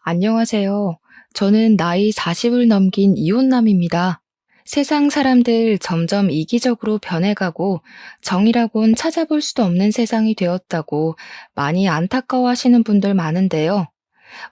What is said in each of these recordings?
안녕하세요. 저는 나이 40을 넘긴 이혼남입니다. 세상 사람들 점점 이기적으로 변해가고 정의라곤 찾아볼 수도 없는 세상이 되었다고 많이 안타까워하시는 분들 많은데요.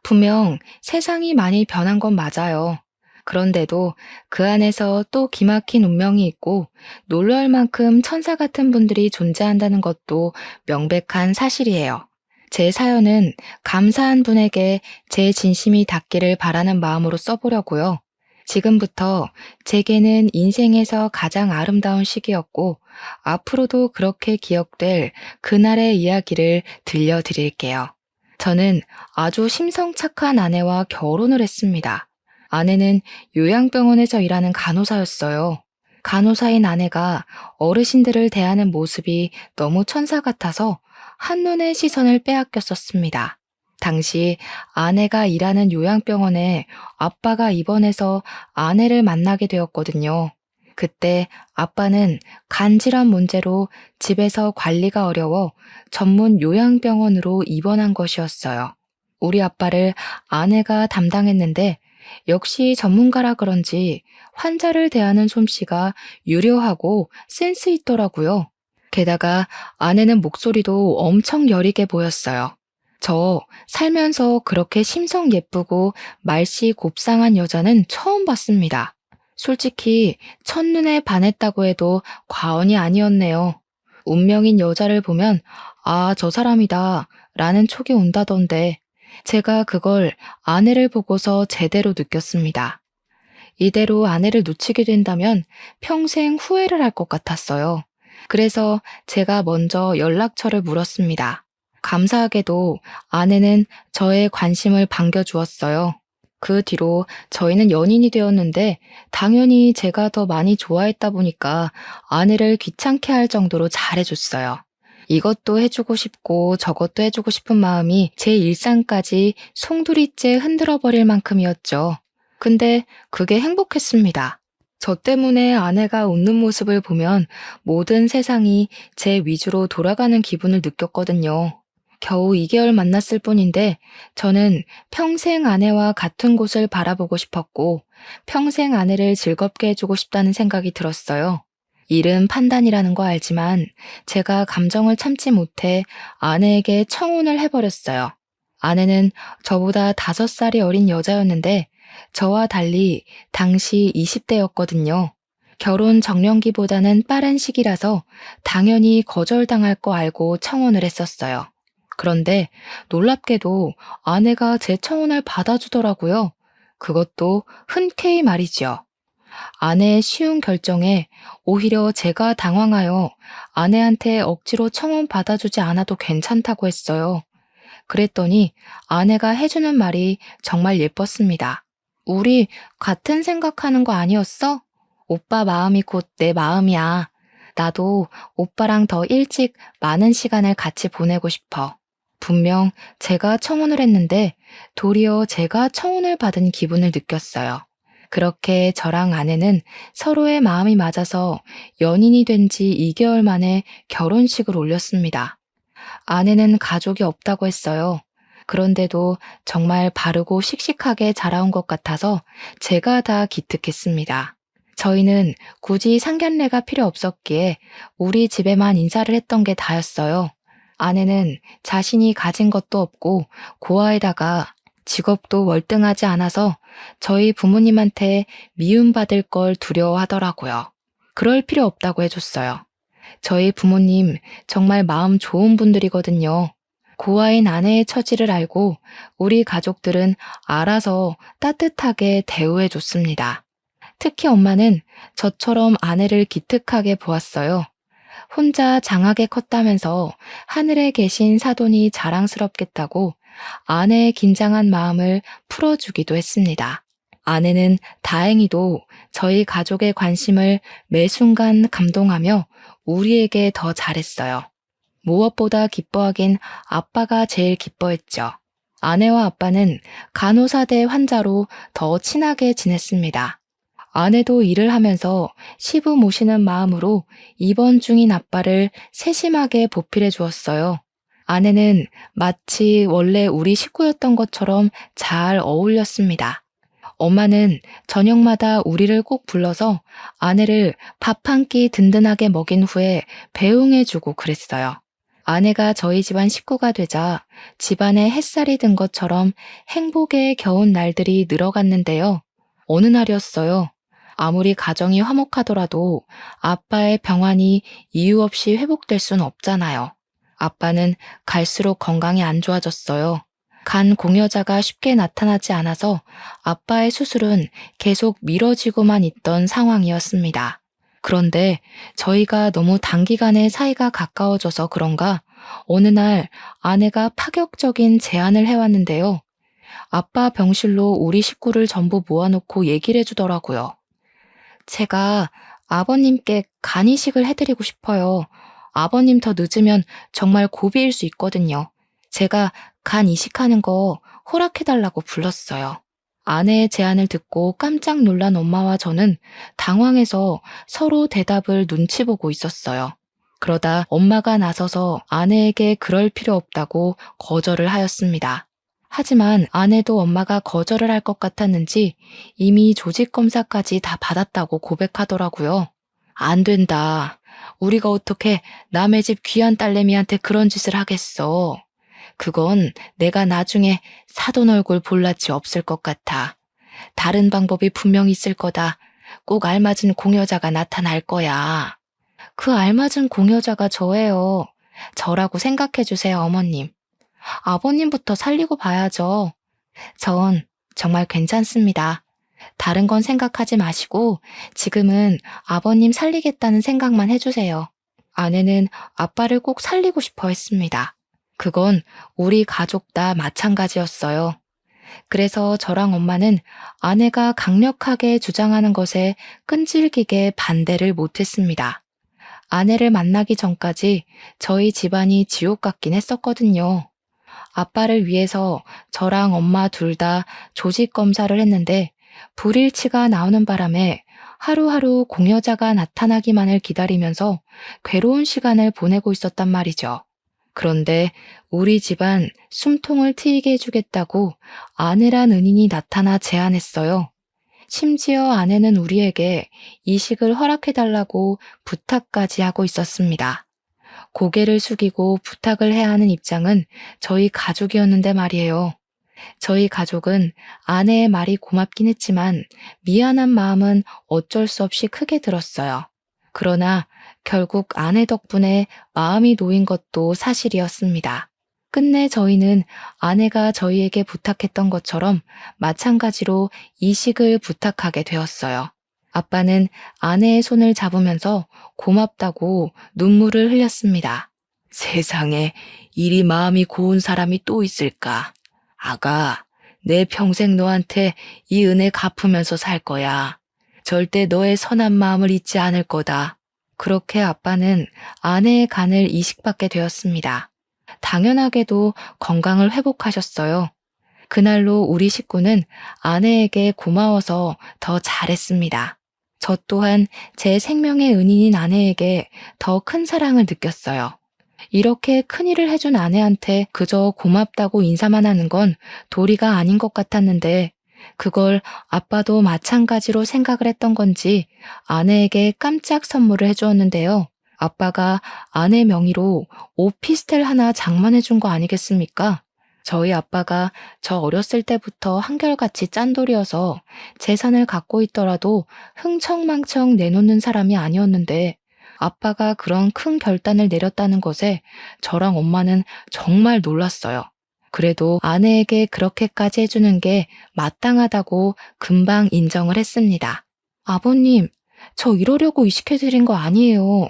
분명 세상이 많이 변한 건 맞아요. 그런데도 그 안에서 또 기막힌 운명이 있고 놀랄 만큼 천사 같은 분들이 존재한다는 것도 명백한 사실이에요. 제 사연은 감사한 분에게 제 진심이 닿기를 바라는 마음으로 써보려고요. 지금부터 제게는 인생에서 가장 아름다운 시기였고 앞으로도 그렇게 기억될 그날의 이야기를 들려드릴게요. 저는 아주 심성착한 아내와 결혼을 했습니다. 아내는 요양병원에서 일하는 간호사였어요. 간호사인 아내가 어르신들을 대하는 모습이 너무 천사 같아서 한눈에 시선을 빼앗겼었습니다. 당시 아내가 일하는 요양병원에 아빠가 입원해서 아내를 만나게 되었거든요. 그때 아빠는 간질환 문제로 집에서 관리가 어려워 전문 요양병원으로 입원한 것이었어요. 우리 아빠를 아내가 담당했는데 역시 전문가라 그런지 환자를 대하는 솜씨가 유려하고 센스 있더라고요. 게다가 아내는 목소리도 엄청 여리게 보였어요. 저 살면서 그렇게 심성 예쁘고 말씨 곱상한 여자는 처음 봤습니다. 솔직히 첫눈에 반했다고 해도 과언이 아니었네요. 운명인 여자를 보면 아, 저 사람이다 라는 촉이 온다던데 제가 그걸 아내를 보고서 제대로 느꼈습니다. 이대로 아내를 놓치게 된다면 평생 후회를 할 것 같았어요. 그래서 제가 먼저 연락처를 물었습니다. 감사하게도 아내는 저의 관심을 반겨주었어요. 그 뒤로 저희는 연인이 되었는데 당연히 제가 더 많이 좋아했다 보니까 아내를 귀찮게 할 정도로 잘해줬어요. 이것도 해주고 싶고 저것도 해주고 싶은 마음이 제 일상까지 송두리째 흔들어 버릴 만큼이었죠. 근데 그게 행복했습니다. 저 때문에 아내가 웃는 모습을 보면 모든 세상이 제 위주로 돌아가는 기분을 느꼈거든요. 겨우 2개월 만났을 뿐인데 저는 평생 아내와 같은 곳을 바라보고 싶었고 평생 아내를 즐겁게 해주고 싶다는 생각이 들었어요. 일은 판단이라는 거 알지만 제가 감정을 참지 못해 아내에게 청혼을 해버렸어요. 아내는 저보다 5살이 어린 여자였는데 저와 달리 당시 20대였거든요. 결혼 정년기보다는 빠른 시기라서 당연히 거절당할 거 알고 청혼을 했었어요. 그런데 놀랍게도 아내가 제 청혼을 받아주더라고요. 그것도 흔쾌히 말이지요. 아내의 쉬운 결정에 오히려 제가 당황하여 아내한테 억지로 청혼 받아주지 않아도 괜찮다고 했어요. 그랬더니 아내가 해주는 말이 정말 예뻤습니다. 우리 같은 생각하는 거 아니었어? 오빠 마음이 곧 내 마음이야. 나도 오빠랑 더 일찍 많은 시간을 같이 보내고 싶어. 분명 제가 청혼을 했는데 도리어 제가 청혼을 받은 기분을 느꼈어요. 그렇게 저랑 아내는 서로의 마음이 맞아서 연인이 된 지 2개월 만에 결혼식을 올렸습니다. 아내는 가족이 없다고 했어요. 그런데도 정말 바르고 씩씩하게 자라온 것 같아서 제가 다 기특했습니다. 저희는 굳이 상견례가 필요 없었기에 우리 집에만 인사를 했던 게 다였어요. 아내는 자신이 가진 것도 없고 고아에다가 직업도 월등하지 않아서 저희 부모님한테 미움받을 걸 두려워하더라고요. 그럴 필요 없다고 해줬어요. 저희 부모님 정말 마음 좋은 분들이거든요. 고아인 아내의 처지를 알고 우리 가족들은 알아서 따뜻하게 대우해 줬습니다. 특히 엄마는 저처럼 아내를 기특하게 보았어요. 혼자 장하게 컸다면서 하늘에 계신 사돈이 자랑스럽겠다고 아내의 긴장한 마음을 풀어주기도 했습니다. 아내는 다행히도 저희 가족의 관심을 매 순간 감동하며 우리에게 더 잘했어요. 무엇보다 기뻐하긴 아빠가 제일 기뻐했죠. 아내와 아빠는 간호사 대 환자로 더 친하게 지냈습니다. 아내도 일을 하면서 시부 모시는 마음으로 입원 중인 아빠를 세심하게 보필해 주었어요. 아내는 마치 원래 우리 식구였던 것처럼 잘 어울렸습니다. 엄마는 저녁마다 우리를 꼭 불러서 아내를 밥 한 끼 든든하게 먹인 후에 배웅해주고 그랬어요. 아내가 저희 집안 식구가 되자 집안에 햇살이 든 것처럼 행복에 겨운 날들이 늘어갔는데요. 어느 날이었어요. 아무리 가정이 화목하더라도 아빠의 병환이 이유 없이 회복될 순 없잖아요. 아빠는 갈수록 건강이 안 좋아졌어요. 간 공여자가 쉽게 나타나지 않아서 아빠의 수술은 계속 미뤄지고만 있던 상황이었습니다. 그런데 저희가 너무 단기간에 사이가 가까워져서 그런가 어느 날 아내가 파격적인 제안을 해왔는데요. 아빠 병실로 우리 식구를 전부 모아놓고 얘기를 해주더라고요. 제가 아버님께 간 이식을 해드리고 싶어요. 아버님 더 늦으면 정말 고비일 수 있거든요. 제가 간 이식하는 거 허락해달라고 불렀어요. 아내의 제안을 듣고 깜짝 놀란 엄마와 저는 당황해서 서로 대답을 눈치 보고 있었어요. 그러다 엄마가 나서서 아내에게 그럴 필요 없다고 거절을 하였습니다. 하지만 아내도 엄마가 거절을 할 것 같았는지 이미 조직 검사까지 다 받았다고 고백하더라고요. 안 된다. 우리가 어떻게 남의 집 귀한 딸내미한테 그런 짓을 하겠어. 그건 내가 나중에 사돈 얼굴 볼 낯이 없을 것 같아. 다른 방법이 분명 있을 거다. 꼭 알맞은 공여자가 나타날 거야. 그 알맞은 공여자가 저예요. 저라고 생각해 주세요, 어머님. 아버님부터 살리고 봐야죠. 전 정말 괜찮습니다. 다른 건 생각하지 마시고 지금은 아버님 살리겠다는 생각만 해주세요. 아내는 아빠를 꼭 살리고 싶어 했습니다. 그건 우리 가족 다 마찬가지였어요. 그래서 저랑 엄마는 아내가 강력하게 주장하는 것에 끈질기게 반대를 못했습니다. 아내를 만나기 전까지 저희 집안이 지옥 같긴 했었거든요. 아빠를 위해서 저랑 엄마 둘 다 조직 검사를 했는데 불일치가 나오는 바람에 하루하루 공여자가 나타나기만을 기다리면서 괴로운 시간을 보내고 있었단 말이죠. 그런데 우리 집안 숨통을 트이게 해주겠다고 아내란 은인이 나타나 제안했어요. 심지어 아내는 우리에게 이식을 허락해달라고 부탁까지 하고 있었습니다. 고개를 숙이고 부탁을 해야 하는 입장은 저희 가족이었는데 말이에요. 저희 가족은 아내의 말이 고맙긴 했지만 미안한 마음은 어쩔 수 없이 크게 들었어요. 그러나 결국 아내 덕분에 마음이 놓인 것도 사실이었습니다. 끝내 저희는 아내가 저희에게 부탁했던 것처럼 마찬가지로 이식을 부탁하게 되었어요. 아빠는 아내의 손을 잡으면서 고맙다고 눈물을 흘렸습니다. 세상에 이리 마음이 고운 사람이 또 있을까? 아가, 내 평생 너한테 이 은혜 갚으면서 살 거야. 절대 너의 선한 마음을 잊지 않을 거다. 그렇게 아빠는 아내의 간을 이식받게 되었습니다. 당연하게도 건강을 회복하셨어요. 그날로 우리 식구는 아내에게 고마워서 더 잘했습니다. 저 또한 제 생명의 은인인 아내에게 더 큰 사랑을 느꼈어요. 이렇게 큰일을 해준 아내한테 그저 고맙다고 인사만 하는 건 도리가 아닌 것 같았는데 그걸 아빠도 마찬가지로 생각을 했던 건지 아내에게 깜짝 선물을 해주었는데요. 아빠가 아내 명의로 오피스텔 하나 장만해 준 거 아니겠습니까? 저희 아빠가 저 어렸을 때부터 한결같이 짠돌이어서 재산을 갖고 있더라도 흥청망청 내놓는 사람이 아니었는데 아빠가 그런 큰 결단을 내렸다는 것에 저랑 엄마는 정말 놀랐어요. 그래도 아내에게 그렇게까지 해주는 게 마땅하다고 금방 인정을 했습니다. 아버님, 저 이러려고 이식해드린 거 아니에요.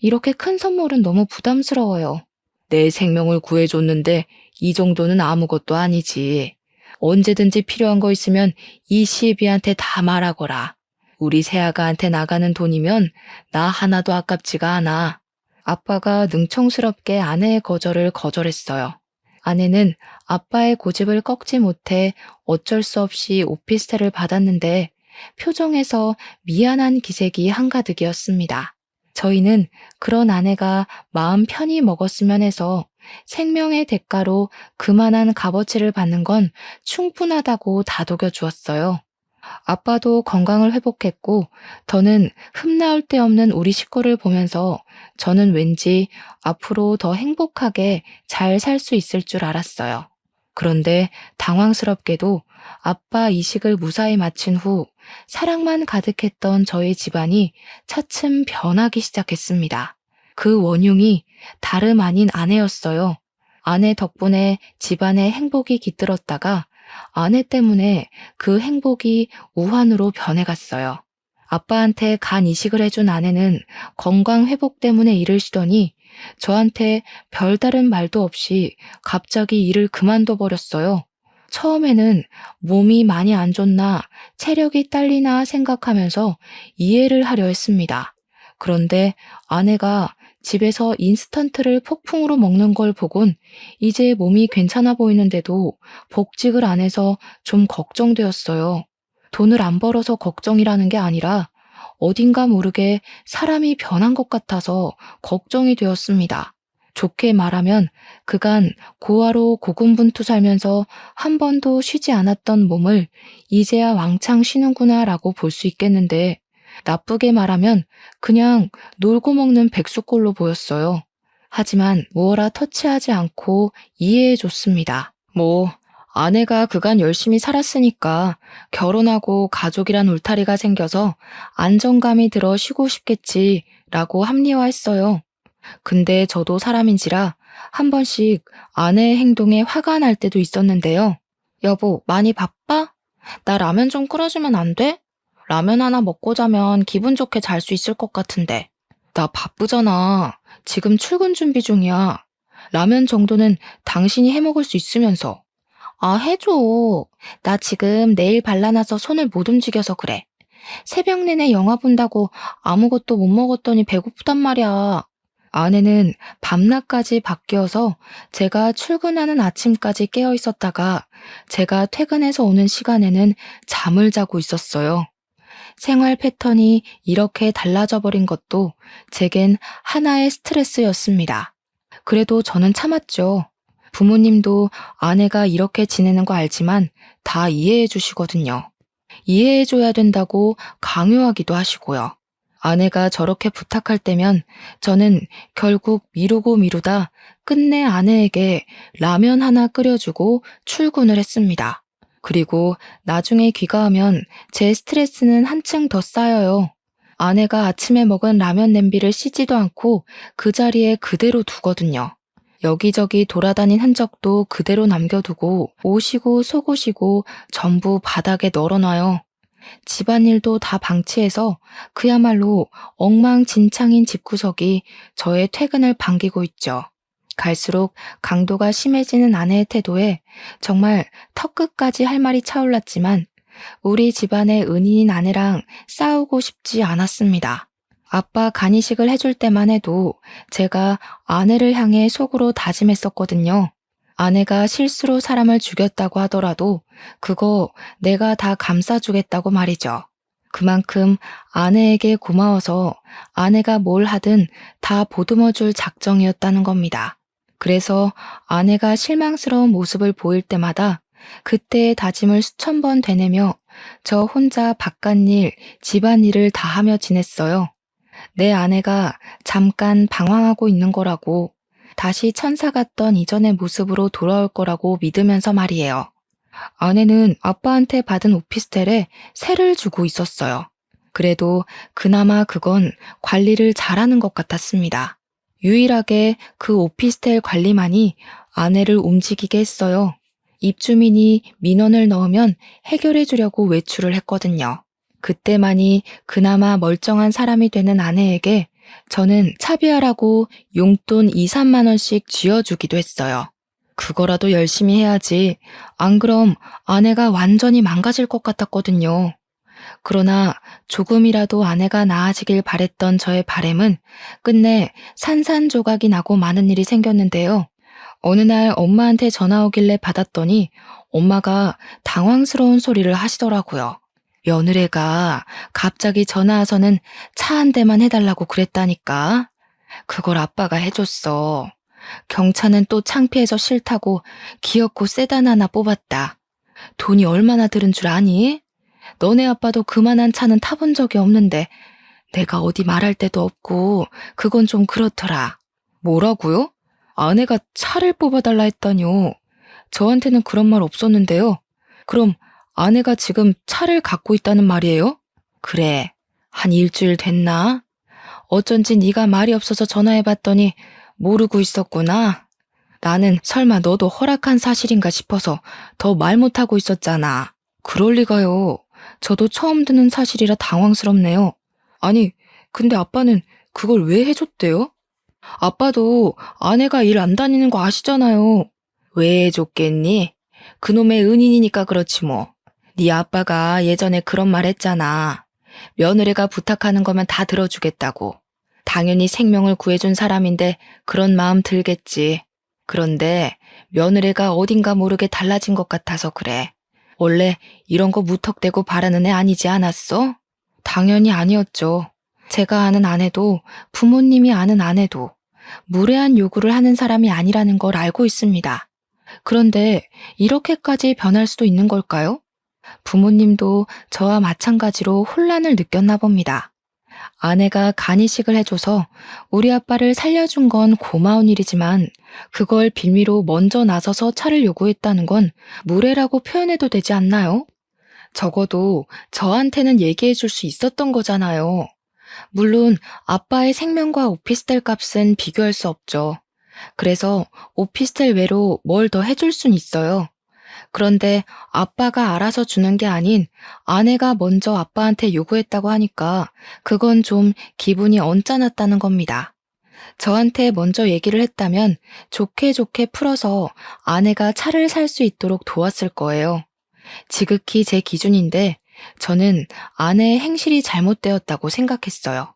이렇게 큰 선물은 너무 부담스러워요. 내 생명을 구해줬는데 이 정도는 아무것도 아니지. 언제든지 필요한 거 있으면 이 시애비한테 다 말하거라. 우리 새아가한테 나가는 돈이면 나 하나도 아깝지가 않아. 아빠가 능청스럽게 아내의 거절을 거절했어요. 아내는 아빠의 고집을 꺾지 못해 어쩔 수 없이 오피스텔을 받았는데 표정에서 미안한 기색이 한가득이었습니다. 저희는 그런 아내가 마음 편히 먹었으면 해서 생명의 대가로 그만한 값어치를 받는 건 충분하다고 다독여 주었어요. 아빠도 건강을 회복했고, 더는 흠나올 데 없는 우리 식구를 보면서 저는 왠지 앞으로 더 행복하게 잘 살 수 있을 줄 알았어요. 그런데 당황스럽게도 아빠 이식을 무사히 마친 후 사랑만 가득했던 저희 집안이 차츰 변하기 시작했습니다. 그 원흉이 다름 아닌 아내였어요. 아내 덕분에 집안에 행복이 깃들었다가 아내 때문에 그 행복이 우환으로 변해갔어요. 아빠한테 간 이식을 해준 아내는 건강 회복 때문에 일을 쉬더니 저한테 별다른 말도 없이 갑자기 일을 그만둬 버렸어요. 처음에는 몸이 많이 안 좋나 체력이 딸리나 생각하면서 이해를 하려 했습니다. 그런데 아내가 집에서 인스턴트를 폭풍으로 먹는 걸 보곤 이제 몸이 괜찮아 보이는데도 복직을 안 해서 좀 걱정되었어요. 돈을 안 벌어서 걱정이라는 게 아니라 어딘가 모르게 사람이 변한 것 같아서 걱정이 되었습니다. 좋게 말하면 그간 고아로 고군분투 살면서 한 번도 쉬지 않았던 몸을 이제야 왕창 쉬는구나 라고 볼 수 있겠는데, 나쁘게 말하면 그냥 놀고 먹는 백수꼴로 보였어요. 하지만 무어라 터치하지 않고 이해해 줬습니다. 아내가 그간 열심히 살았으니까 결혼하고 가족이란 울타리가 생겨서 안정감이 들어 쉬고 싶겠지 라고 합리화했어요. 근데 저도 사람인지라 한 번씩 아내의 행동에 화가 날 때도 있었는데요. 여보, 많이 바빠? 나 라면 좀 끓여주면 안 돼? 라면 하나 먹고 자면 기분 좋게 잘 수 있을 것 같은데. 나 바쁘잖아. 지금 출근 준비 중이야. 라면 정도는 당신이 해 먹을 수 있으면서. 아, 해줘. 나 지금 내일 발라놔서 손을 못 움직여서 그래. 새벽 내내 영화 본다고 아무것도 못 먹었더니 배고프단 말이야. 아내는 밤낮까지 바뀌어서 제가 출근하는 아침까지 깨어 있었다가 제가 퇴근해서 오는 시간에는 잠을 자고 있었어요. 생활 패턴이 이렇게 달라져 버린 것도 제겐 하나의 스트레스였습니다. 그래도 저는 참았죠. 부모님도 아내가 이렇게 지내는 거 알지만 다 이해해 주시거든요. 이해해 줘야 된다고 강요하기도 하시고요. 아내가 저렇게 부탁할 때면 저는 결국 미루고 미루다 끝내 아내에게 라면 하나 끓여주고 출근을 했습니다. 그리고 나중에 귀가하면 제 스트레스는 한층 더 쌓여요. 아내가 아침에 먹은 라면 냄비를 씻지도 않고 그 자리에 그대로 두거든요. 여기저기 돌아다닌 흔적도 그대로 남겨두고 옷이고 속옷이고 전부 바닥에 널어놔요. 집안일도 다 방치해서 그야말로 엉망진창인 집구석이 저의 퇴근을 반기고 있죠. 갈수록 강도가 심해지는 아내의 태도에 정말 턱끝까지 할 말이 차올랐지만 우리 집안의 은인인 아내랑 싸우고 싶지 않았습니다. 아빠 간이식을 해줄 때만 해도 제가 아내를 향해 속으로 다짐했었거든요. 아내가 실수로 사람을 죽였다고 하더라도 그거 내가 다 감싸주겠다고 말이죠. 그만큼 아내에게 고마워서 아내가 뭘 하든 다 보듬어줄 작정이었다는 겁니다. 그래서 아내가 실망스러운 모습을 보일 때마다 그때의 다짐을 수천 번 되뇌며 저 혼자 바깥일, 집안일을 다 하며 지냈어요. 내 아내가 잠깐 방황하고 있는 거라고, 다시 천사 같던 이전의 모습으로 돌아올 거라고 믿으면서 말이에요. 아내는 아빠한테 받은 오피스텔에 세를 주고 있었어요. 그래도 그나마 그건 관리를 잘하는 것 같았습니다. 유일하게 그 오피스텔 관리만이 아내를 움직이게 했어요. 입주민이 민원을 넣으면 해결해 주려고 외출을 했거든요. 그때만이 그나마 멀쩡한 사람이 되는 아내에게 저는 차비하라고 용돈 2, 3만 원씩 쥐어주기도 했어요. 그거라도 열심히 해야지. 안 그럼 아내가 완전히 망가질 것 같았거든요. 그러나 조금이라도 아내가 나아지길 바랬던 저의 바램은 끝내 산산조각이 나고 많은 일이 생겼는데요. 어느 날 엄마한테 전화 오길래 받았더니 엄마가 당황스러운 소리를 하시더라고요. 며느리가 갑자기 전화 와서는 차 한 대만 해달라고 그랬다니까. 그걸 아빠가 해줬어. 경차는 또 창피해서 싫다고 기어코 세단 하나 뽑았다. 돈이 얼마나 들은 줄 아니? 너네 아빠도 그만한 차는 타본 적이 없는데 내가 어디 말할 데도 없고 그건 좀 그렇더라. 뭐라고요? 아내가 차를 뽑아달라 했다뇨. 저한테는 그런 말 없었는데요. 그럼 아내가 지금 차를 갖고 있다는 말이에요? 그래, 한 일주일 됐나? 어쩐지 네가 말이 없어서 전화해봤더니 모르고 있었구나. 나는 설마 너도 허락한 사실인가 싶어서 더 말 못하고 있었잖아. 그럴 리가요. 저도 처음 듣는 사실이라 당황스럽네요. 아니, 근데 아빠는 그걸 왜 해줬대요? 아빠도 아내가 일 안 다니는 거 아시잖아요. 왜 해줬겠니? 그놈의 은인이니까 그렇지 뭐. 네 아빠가 예전에 그런 말 했잖아. 며느리가 부탁하는 거면 다 들어주겠다고. 당연히 생명을 구해준 사람인데 그런 마음 들겠지. 그런데 며느리가 어딘가 모르게 달라진 것 같아서 그래. 원래 이런 거 무턱대고 바라는 애 아니지 않았어? 당연히 아니었죠. 제가 아는 아내도 부모님이 아는 아내도 무례한 요구를 하는 사람이 아니라는 걸 알고 있습니다. 그런데 이렇게까지 변할 수도 있는 걸까요? 부모님도 저와 마찬가지로 혼란을 느꼈나 봅니다. 아내가 간이식을 해줘서 우리 아빠를 살려준 건 고마운 일이지만 그걸 빌미로 먼저 나서서 차를 요구했다는 건 무례라고 표현해도 되지 않나요? 적어도 저한테는 얘기해 줄 수 있었던 거잖아요. 물론 아빠의 생명과 오피스텔 값은 비교할 수 없죠. 그래서 오피스텔 외로 뭘 더 해줄 순 있어요. 그런데 아빠가 알아서 주는 게 아닌 아내가 먼저 아빠한테 요구했다고 하니까 그건 좀 기분이 언짢았다는 겁니다. 저한테 먼저 얘기를 했다면 좋게 좋게 풀어서 아내가 차를 살 수 있도록 도왔을 거예요. 지극히 제 기준인데 저는 아내의 행실이 잘못되었다고 생각했어요.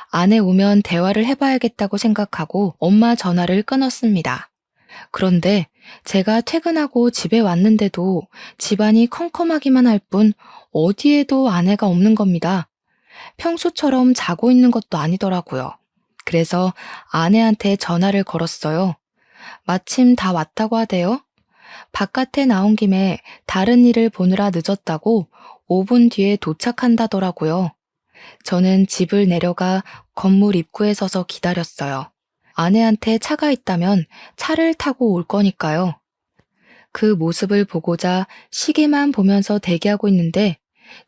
아내 오면 대화를 해봐야겠다고 생각하고 엄마 전화를 끊었습니다. 그런데 제가 퇴근하고 집에 왔는데도 집안이 컴컴하기만 할 뿐 어디에도 아내가 없는 겁니다. 평소처럼 자고 있는 것도 아니더라고요. 그래서 아내한테 전화를 걸었어요. 마침 다 왔다고 하대요. 바깥에 나온 김에 다른 일을 보느라 늦었다고 5분 뒤에 도착한다더라고요. 저는 집을 내려가 건물 입구에 서서 기다렸어요. 아내한테 차가 있다면 차를 타고 올 거니까요. 그 모습을 보고자 시계만 보면서 대기하고 있는데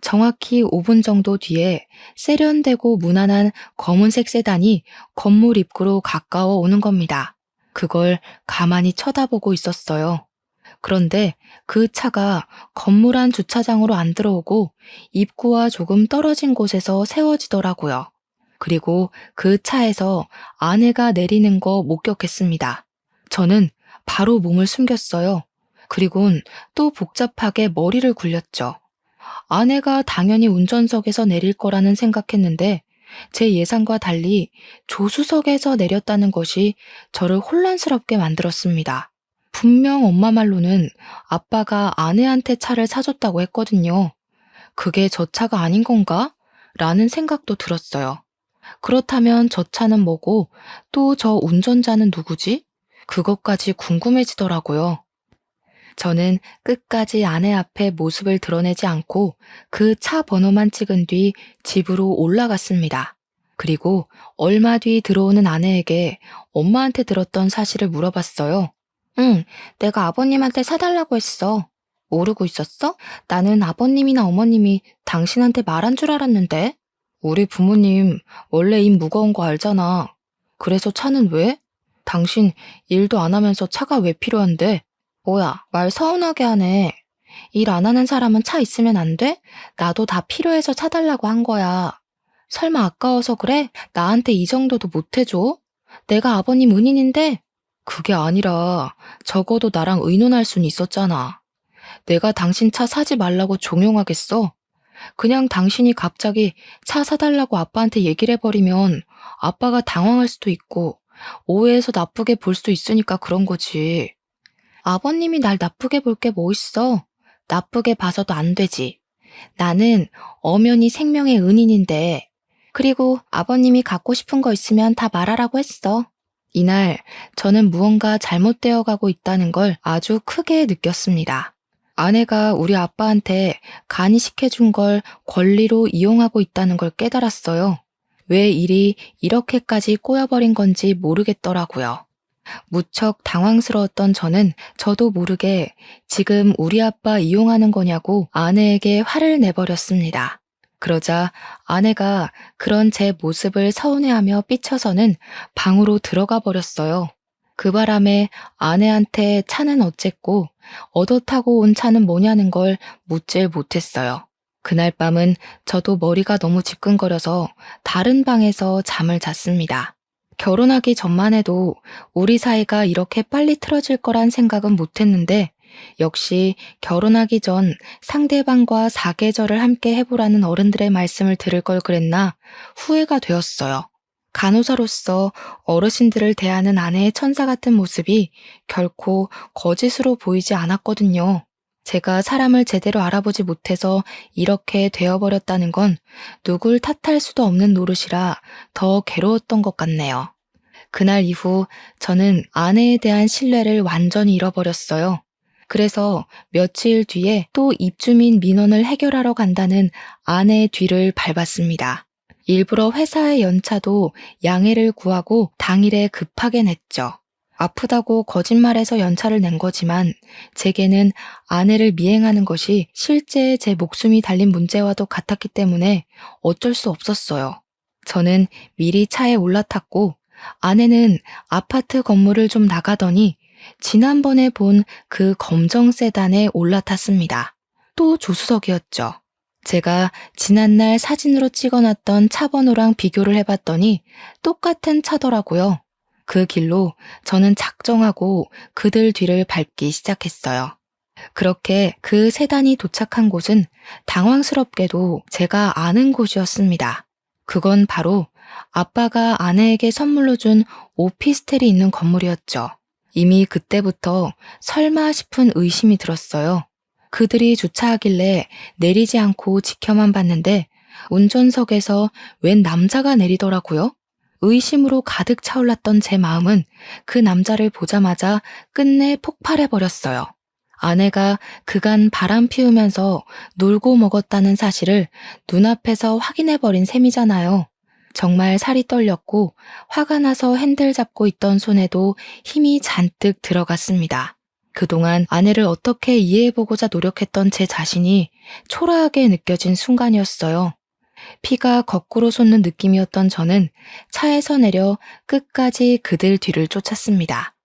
정확히 5분 정도 뒤에 세련되고 무난한 검은색 세단이 건물 입구로 가까워 오는 겁니다. 그걸 가만히 쳐다보고 있었어요. 그런데 그 차가 건물 안 주차장으로 안 들어오고 입구와 조금 떨어진 곳에서 세워지더라고요. 그리고 그 차에서 아내가 내리는 거 목격했습니다. 저는 바로 몸을 숨겼어요. 그리곤 또 복잡하게 머리를 굴렸죠. 아내가 당연히 운전석에서 내릴 거라는 생각했는데 제 예상과 달리 조수석에서 내렸다는 것이 저를 혼란스럽게 만들었습니다. 분명 엄마 말로는 아빠가 아내한테 차를 사줬다고 했거든요. 그게 저 차가 아닌 건가? 라는 생각도 들었어요. 그렇다면 저 차는 뭐고 또 저 운전자는 누구지? 그것까지 궁금해지더라고요. 저는 끝까지 아내 앞에 모습을 드러내지 않고 그 차 번호만 찍은 뒤 집으로 올라갔습니다. 그리고 얼마 뒤 들어오는 아내에게 엄마한테 들었던 사실을 물어봤어요. 응, 내가 아버님한테 사달라고 했어. 모르고 있었어? 나는 아버님이나 어머님이 당신한테 말한 줄 알았는데. 우리 부모님 원래 입 무거운 거 알잖아. 그래서 차는 왜? 당신 일도 안 하면서 차가 왜 필요한데? 뭐야, 말 서운하게 하네. 일 안 하는 사람은 차 있으면 안 돼? 나도 다 필요해서 사달라고 한 거야. 설마 아까워서 그래? 나한테 이 정도도 못 해줘? 내가 아버님 은인인데? 그게 아니라 적어도 나랑 의논할 순 있었잖아. 내가 당신 차 사지 말라고 종용하겠어? 그냥 당신이 갑자기 차 사달라고 아빠한테 얘기를 해버리면 아빠가 당황할 수도 있고 오해해서 나쁘게 볼 수도 있으니까 그런 거지. 아버님이 날 나쁘게 볼 게 뭐 있어? 나쁘게 봐서도 안 되지. 나는 엄연히 생명의 은인인데. 그리고 아버님이 갖고 싶은 거 있으면 다 말하라고 했어. 이날 저는 무언가 잘못되어 가고 있다는 걸 아주 크게 느꼈습니다. 아내가 우리 아빠한테 간이식해준 걸 권리로 이용하고 있다는 걸 깨달았어요. 왜 일이 이렇게까지 꼬여버린 건지 모르겠더라고요. 무척 당황스러웠던 저는 저도 모르게 지금 우리 아빠 이용하는 거냐고 아내에게 화를 내버렸습니다. 그러자 아내가 그런 제 모습을 서운해하며 삐쳐서는 방으로 들어가 버렸어요. 그 바람에 아내한테 차는 어쨌고 얻어 타고 온 차는 뭐냐는 걸 묻질 못했어요. 그날 밤은 저도 머리가 너무 지끈거려서 다른 방에서 잠을 잤습니다. 결혼하기 전만 해도 우리 사이가 이렇게 빨리 틀어질 거란 생각은 못했는데 역시 결혼하기 전 상대방과 사계절을 함께 해보라는 어른들의 말씀을 들을 걸 그랬나 후회가 되었어요. 간호사로서 어르신들을 대하는 아내의 천사 같은 모습이 결코 거짓으로 보이지 않았거든요. 제가 사람을 제대로 알아보지 못해서 이렇게 되어버렸다는 건 누굴 탓할 수도 없는 노릇이라 더 괴로웠던 것 같네요. 그날 이후 저는 아내에 대한 신뢰를 완전히 잃어버렸어요. 그래서 며칠 뒤에 또 입주민 민원을 해결하러 간다는 아내의 뒤를 밟았습니다. 일부러 회사의 연차도 양해를 구하고 당일에 급하게 냈죠. 아프다고 거짓말해서 연차를 낸 거지만 제게는 아내를 미행하는 것이 실제 제 목숨이 달린 문제와도 같았기 때문에 어쩔 수 없었어요. 저는 미리 차에 올라탔고 아내는 아파트 건물을 좀 나가더니 지난번에 본 그 검정 세단에 올라탔습니다. 또 조수석이었죠. 제가 지난날 사진으로 찍어놨던 차 번호랑 비교를 해봤더니 똑같은 차더라고요. 그 길로 저는 작정하고 그들 뒤를 밟기 시작했어요. 그렇게 그 세단이 도착한 곳은 당황스럽게도 제가 아는 곳이었습니다. 그건 바로 아빠가 아내에게 선물로 준 오피스텔이 있는 건물이었죠. 이미 그때부터 설마 싶은 의심이 들었어요. 그들이 주차하길래 내리지 않고 지켜만 봤는데 운전석에서 웬 남자가 내리더라고요. 의심으로 가득 차올랐던 제 마음은 그 남자를 보자마자 끝내 폭발해버렸어요. 아내가 그간 바람 피우면서 놀고 먹었다는 사실을 눈앞에서 확인해버린 셈이잖아요. 정말 살이 떨렸고 화가 나서 핸들 잡고 있던 손에도 힘이 잔뜩 들어갔습니다. 그동안 아내를 어떻게 이해해보고자 노력했던 제 자신이 초라하게 느껴진 순간이었어요. 피가 거꾸로 솟는 느낌이었던 저는 차에서 내려 끝까지 그들 뒤를 쫓았습니다.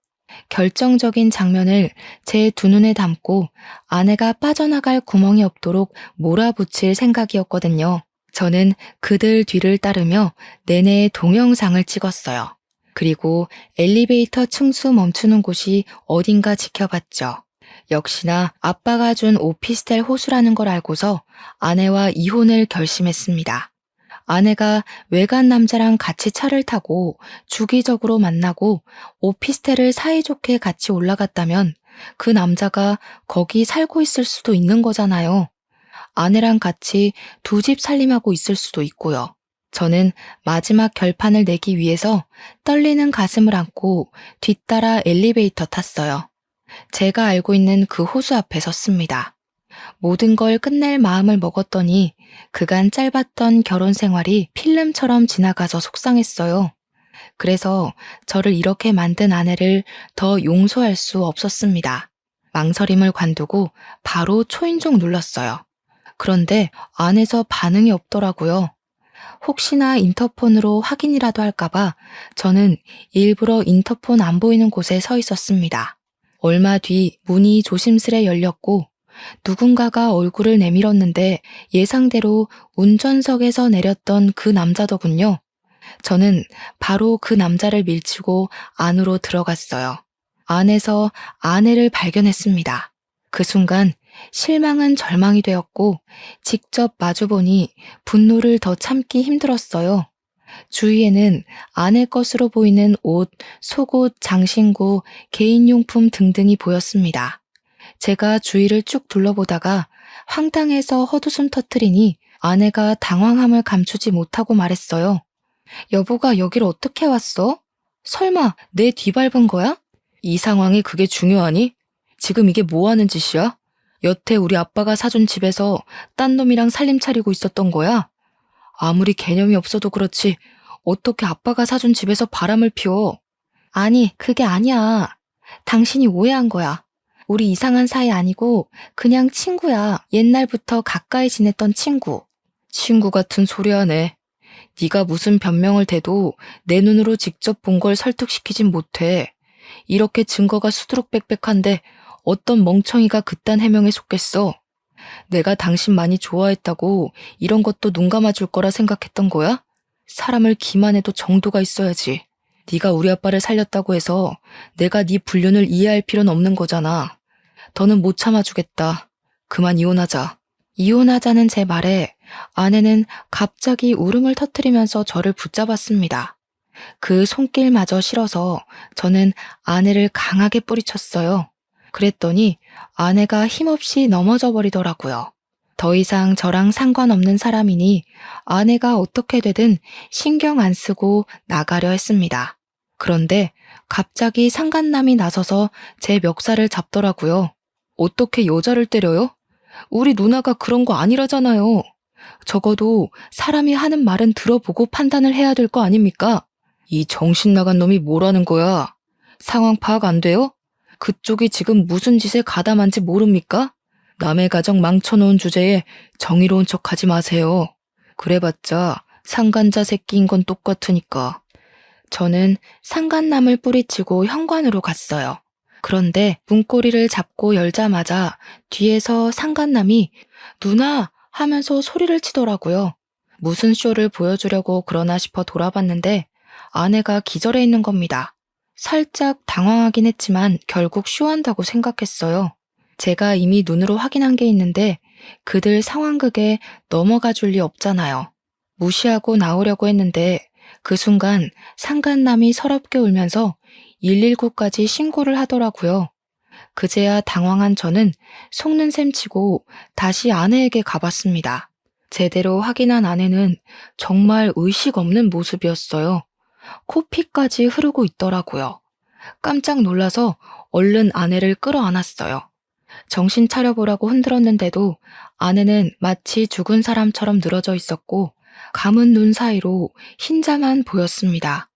결정적인 장면을 제 두 눈에 담고 아내가 빠져나갈 구멍이 없도록 몰아붙일 생각이었거든요. 저는 그들 뒤를 따르며 내내 동영상을 찍었어요. 그리고 엘리베이터 층수 멈추는 곳이 어딘가 지켜봤죠. 역시나 아빠가 준 오피스텔 호수라는 걸 알고서 아내와 이혼을 결심했습니다. 아내가 외간 남자랑 같이 차를 타고 주기적으로 만나고 오피스텔을 사이좋게 같이 올라갔다면 그 남자가 거기 살고 있을 수도 있는 거잖아요. 아내랑 같이 두 집 살림하고 있을 수도 있고요. 저는 마지막 결판을 내기 위해서 떨리는 가슴을 안고 뒤따라 엘리베이터 탔어요. 제가 알고 있는 그 호수 앞에 섰습니다. 모든 걸 끝낼 마음을 먹었더니 그간 짧았던 결혼 생활이 필름처럼 지나가서 속상했어요. 그래서 저를 이렇게 만든 아내를 더 용서할 수 없었습니다. 망설임을 관두고 바로 초인종 눌렀어요. 그런데 안에서 반응이 없더라고요. 혹시나 인터폰으로 확인이라도 할까봐 저는 일부러 인터폰 안 보이는 곳에 서 있었습니다. 얼마 뒤 문이 조심스레 열렸고 누군가가 얼굴을 내밀었는데 예상대로 운전석에서 내렸던 그 남자더군요. 저는 바로 그 남자를 밀치고 안으로 들어갔어요. 안에서 아내를 발견했습니다. 그 순간 실망은 절망이 되었고 직접 마주보니 분노를 더 참기 힘들었어요. 주위에는 아내 것으로 보이는 옷, 속옷, 장신구, 개인용품 등등이 보였습니다. 제가 주위를 쭉 둘러보다가 황당해서 헛웃음 터뜨리니 아내가 당황함을 감추지 못하고 말했어요. 여보가 여길 어떻게 왔어? 설마 내 뒤밟은 거야? 이 상황에 그게 중요하니? 지금 이게 뭐 하는 짓이야? 여태 우리 아빠가 사준 집에서 딴 놈이랑 살림 차리고 있었던 거야? 아무리 개념이 없어도 그렇지 어떻게 아빠가 사준 집에서 바람을 피워? 아니, 그게 아니야. 당신이 오해한 거야. 우리 이상한 사이 아니고 그냥 친구야. 옛날부터 가까이 지냈던 친구. 친구 같은 소리 하네. 네가 무슨 변명을 대도 내 눈으로 직접 본 걸 설득시키진 못해. 이렇게 증거가 수두룩빽빽한데 어떤 멍청이가 그딴 해명에 속겠어. 내가 당신 많이 좋아했다고 이런 것도 눈 감아줄 거라 생각했던 거야? 사람을 기만해도 정도가 있어야지. 네가 우리 아빠를 살렸다고 해서 내가 네 불륜을 이해할 필요는 없는 거잖아. 더는 못 참아주겠다. 그만 이혼하자. 이혼하자는 제 말에 아내는 갑자기 울음을 터뜨리면서 저를 붙잡았습니다. 그 손길마저 싫어서 저는 아내를 강하게 뿌리쳤어요. 그랬더니 아내가 힘없이 넘어져 버리더라고요. 더 이상 저랑 상관없는 사람이니 아내가 어떻게 되든 신경 안 쓰고 나가려 했습니다. 그런데 갑자기 상간남이 나서서 제 멱살을 잡더라고요. 어떻게 여자를 때려요? 우리 누나가 그런 거 아니라잖아요. 적어도 사람이 하는 말은 들어보고 판단을 해야 될 거 아닙니까? 이 정신 나간 놈이 뭐라는 거야? 상황 파악 안 돼요? 그쪽이 지금 무슨 짓에 가담한지 모릅니까? 남의 가정 망쳐놓은 주제에 정의로운 척하지 마세요. 그래봤자 상간자 새끼인 건 똑같으니까. 저는 상간남을 뿌리치고 현관으로 갔어요. 그런데 문고리를 잡고 열자마자 뒤에서 상간남이 누나 하면서 소리를 치더라고요. 무슨 쇼를 보여주려고 그러나 싶어 돌아봤는데 아내가 기절해 있는 겁니다. 살짝 당황하긴 했지만 결국 쇼한다고 생각했어요. 제가 이미 눈으로 확인한 게 있는데 그들 상황극에 넘어가 줄 리 없잖아요. 무시하고 나오려고 했는데 그 순간 상간남이 서럽게 울면서 119까지 신고를 하더라고요. 그제야 당황한 저는 속는 셈 치고 다시 아내에게 가봤습니다. 제대로 확인한 아내는 정말 의식 없는 모습이었어요. 코피까지 흐르고 있더라고요. 깜짝 놀라서 얼른 아내를 끌어안았어요. 정신 차려보라고 흔들었는데도 아내는 마치 죽은 사람처럼 늘어져 있었고 감은 눈 사이로 흰자만 보였습니다.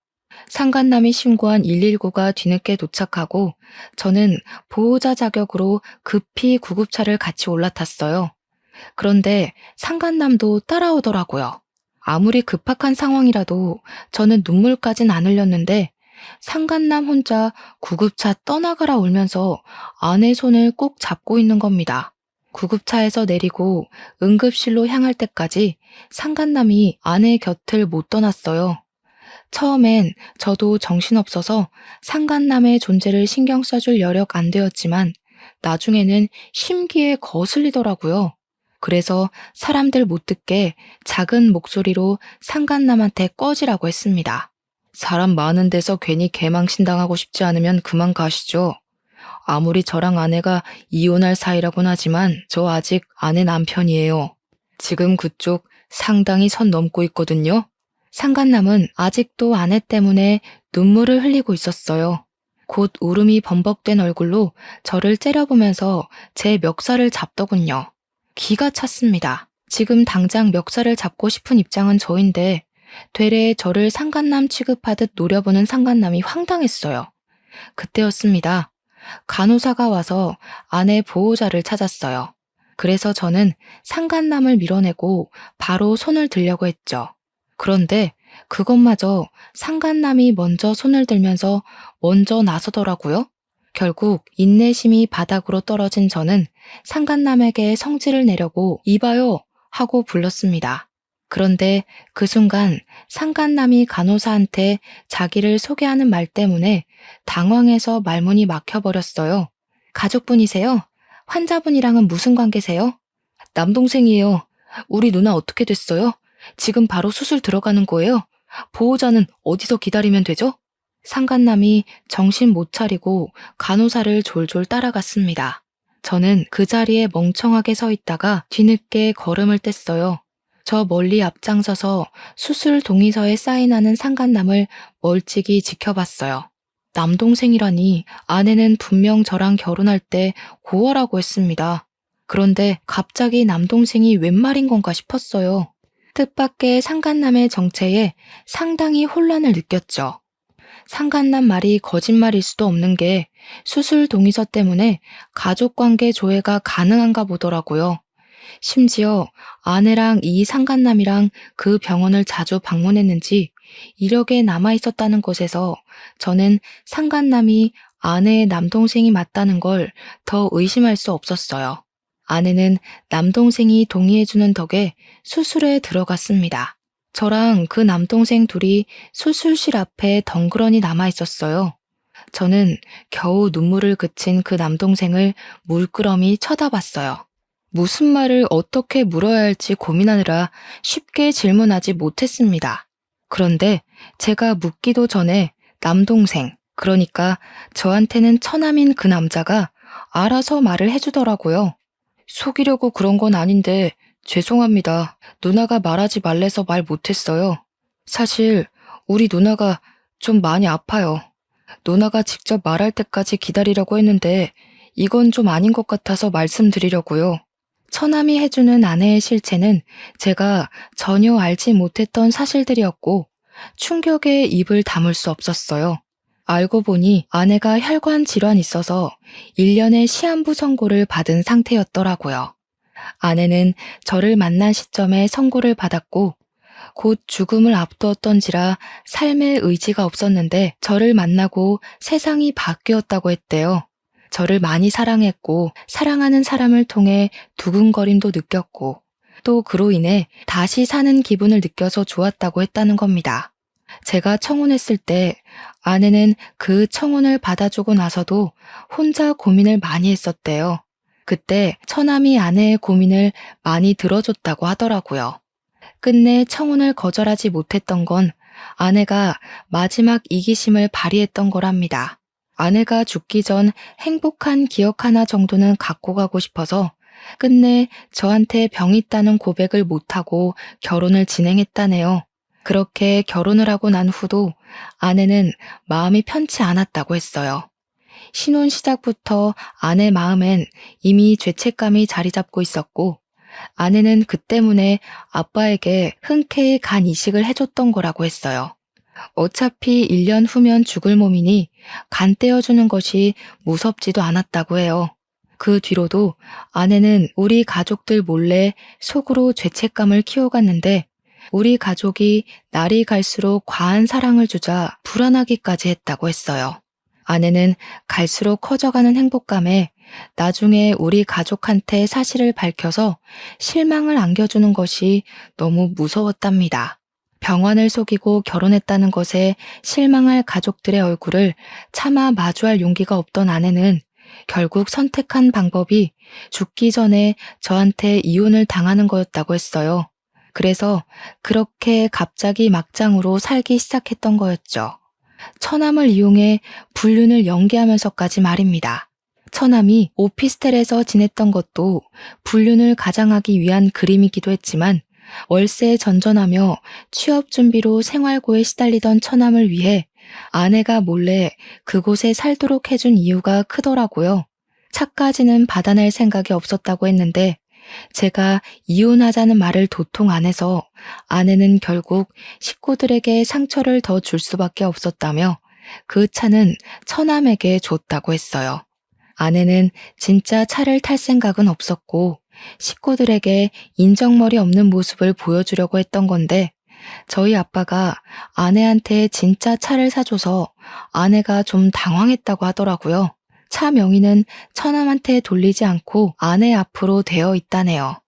상간남이 신고한 119가 뒤늦게 도착하고 저는 보호자 자격으로 급히 구급차를 같이 올라탔어요. 그런데 상간남도 따라오더라고요. 아무리 급박한 상황이라도 저는 눈물까진 안 흘렸는데 상간남 혼자 구급차 떠나가라 울면서 아내 손을 꼭 잡고 있는 겁니다. 구급차에서 내리고 응급실로 향할 때까지 상간남이 아내 곁을 못 떠났어요. 처음엔 저도 정신없어서 상간남의 존재를 신경 써줄 여력 안 되었지만 나중에는 심기에 거슬리더라고요. 그래서 사람들 못 듣게 작은 목소리로 상간남한테 꺼지라고 했습니다. 사람 많은 데서 괜히 개망신당하고 싶지 않으면 그만 가시죠. 아무리 저랑 아내가 이혼할 사이라곤 하지만 저 아직 아내 남편이에요. 지금 그쪽 상당히 선 넘고 있거든요. 상간남은 아직도 아내 때문에 눈물을 흘리고 있었어요. 곧 울음이 범벅된 얼굴로 저를 째려보면서 제 멱살을 잡더군요. 기가 찼습니다. 지금 당장 멱살을 잡고 싶은 입장은 저인데 되레 저를 상간남 취급하듯 노려보는 상간남이 황당했어요. 그때였습니다. 간호사가 와서 아내 보호자를 찾았어요. 그래서 저는 상간남을 밀어내고 바로 손을 들려고 했죠. 그런데 그것마저 상간남이 먼저 손을 들면서 먼저 나서더라고요. 결국 인내심이 바닥으로 떨어진 저는 상간남에게 성질을 내려고 이봐요 하고 불렀습니다. 그런데 그 순간 상간남이 간호사한테 자기를 소개하는 말 때문에 당황해서 말문이 막혀버렸어요. 가족분이세요? 환자분이랑은 무슨 관계세요? 남동생이에요. 우리 누나 어떻게 됐어요? 지금 바로 수술 들어가는 거예요? 보호자는 어디서 기다리면 되죠? 상간남이 정신 못 차리고 간호사를 졸졸 따라갔습니다. 저는 그 자리에 멍청하게 서 있다가 뒤늦게 걸음을 뗐어요. 저 멀리 앞장서서 수술 동의서에 사인하는 상간남을 멀찍이 지켜봤어요. 남동생이라니 아내는 분명 저랑 결혼할 때 고아라고 했습니다. 그런데 갑자기 남동생이 웬 말인 건가 싶었어요. 뜻밖의 상간남의 정체에 상당히 혼란을 느꼈죠. 상간남 말이 거짓말일 수도 없는 게 수술 동의서 때문에 가족관계 조회가 가능한가 보더라고요. 심지어 아내랑 이 상간남이랑 그 병원을 자주 방문했는지 이력에 남아 있었다는 것에서 저는 상간남이 아내의 남동생이 맞다는 걸 더 의심할 수 없었어요. 아내는 남동생이 동의해주는 덕에 수술에 들어갔습니다. 저랑 그 남동생 둘이 수술실 앞에 덩그러니 남아 있었어요. 저는 겨우 눈물을 그친 그 남동생을 물끄러미 쳐다봤어요. 무슨 말을 어떻게 물어야 할지 고민하느라 쉽게 질문하지 못했습니다. 그런데 제가 묻기도 전에 남동생, 그러니까 저한테는 처남인 그 남자가 알아서 말을 해주더라고요. 속이려고 그런 건 아닌데 죄송합니다. 누나가 말하지 말래서 말 못했어요. 사실 우리 누나가 좀 많이 아파요. 누나가 직접 말할 때까지 기다리려고 했는데 이건 좀 아닌 것 같아서 말씀드리려고요. 처남이 해주는 아내의 실체는 제가 전혀 알지 못했던 사실들이었고 충격에 입을 다물 수 없었어요. 알고 보니 아내가 혈관 질환이 있어서 1년의 시한부 선고를 받은 상태였더라고요. 아내는 저를 만난 시점에 선고를 받았고 곧 죽음을 앞두었던지라 삶의 의지가 없었는데 저를 만나고 세상이 바뀌었다고 했대요. 저를 많이 사랑했고 사랑하는 사람을 통해 두근거림도 느꼈고 또 그로 인해 다시 사는 기분을 느껴서 좋았다고 했다는 겁니다. 제가 청혼했을 때 아내는 그 청혼을 받아주고 나서도 혼자 고민을 많이 했었대요. 그때 처남이 아내의 고민을 많이 들어줬다고 하더라고요. 끝내 청혼을 거절하지 못했던 건 아내가 마지막 이기심을 발휘했던 거랍니다. 아내가 죽기 전 행복한 기억 하나 정도는 갖고 가고 싶어서 끝내 저한테 병이 있다는 고백을 못하고 결혼을 진행했다네요. 그렇게 결혼을 하고 난 후도 아내는 마음이 편치 않았다고 했어요. 신혼 시작부터 아내 마음엔 이미 죄책감이 자리 잡고 있었고 아내는 그 때문에 아빠에게 흔쾌히 간 이식을 해줬던 거라고 했어요. 어차피 1년 후면 죽을 몸이니 간 떼어주는 것이 무섭지도 않았다고 해요. 그 뒤로도 아내는 우리 가족들 몰래 속으로 죄책감을 키워갔는데 우리 가족이 날이 갈수록 과한 사랑을 주자 불안하기까지 했다고 했어요. 아내는 갈수록 커져가는 행복감에 나중에 우리 가족한테 사실을 밝혀서 실망을 안겨주는 것이 너무 무서웠답니다. 병환을 속이고 결혼했다는 것에 실망할 가족들의 얼굴을 차마 마주할 용기가 없던 아내는 결국 선택한 방법이 죽기 전에 저한테 이혼을 당하는 거였다고 했어요. 그래서 그렇게 갑자기 막장으로 살기 시작했던 거였죠. 처남을 이용해 불륜을 연기하면서까지 말입니다. 처남이 오피스텔에서 지냈던 것도 불륜을 가장하기 위한 그림이기도 했지만 월세에 전전하며 취업 준비로 생활고에 시달리던 처남을 위해 아내가 몰래 그곳에 살도록 해준 이유가 크더라고요. 차까지는 받아낼 생각이 없었다고 했는데 제가 이혼하자는 말을 도통 안 해서 아내는 결국 식구들에게 상처를 더 줄 수밖에 없었다며 그 차는 처남에게 줬다고 했어요. 아내는 진짜 차를 탈 생각은 없었고 식구들에게 인정머리 없는 모습을 보여주려고 했던 건데 저희 아빠가 아내한테 진짜 차를 사줘서 아내가 좀 당황했다고 하더라고요. 차 명의는 처남한테 돌리지 않고 아내 앞으로 되어 있다네요.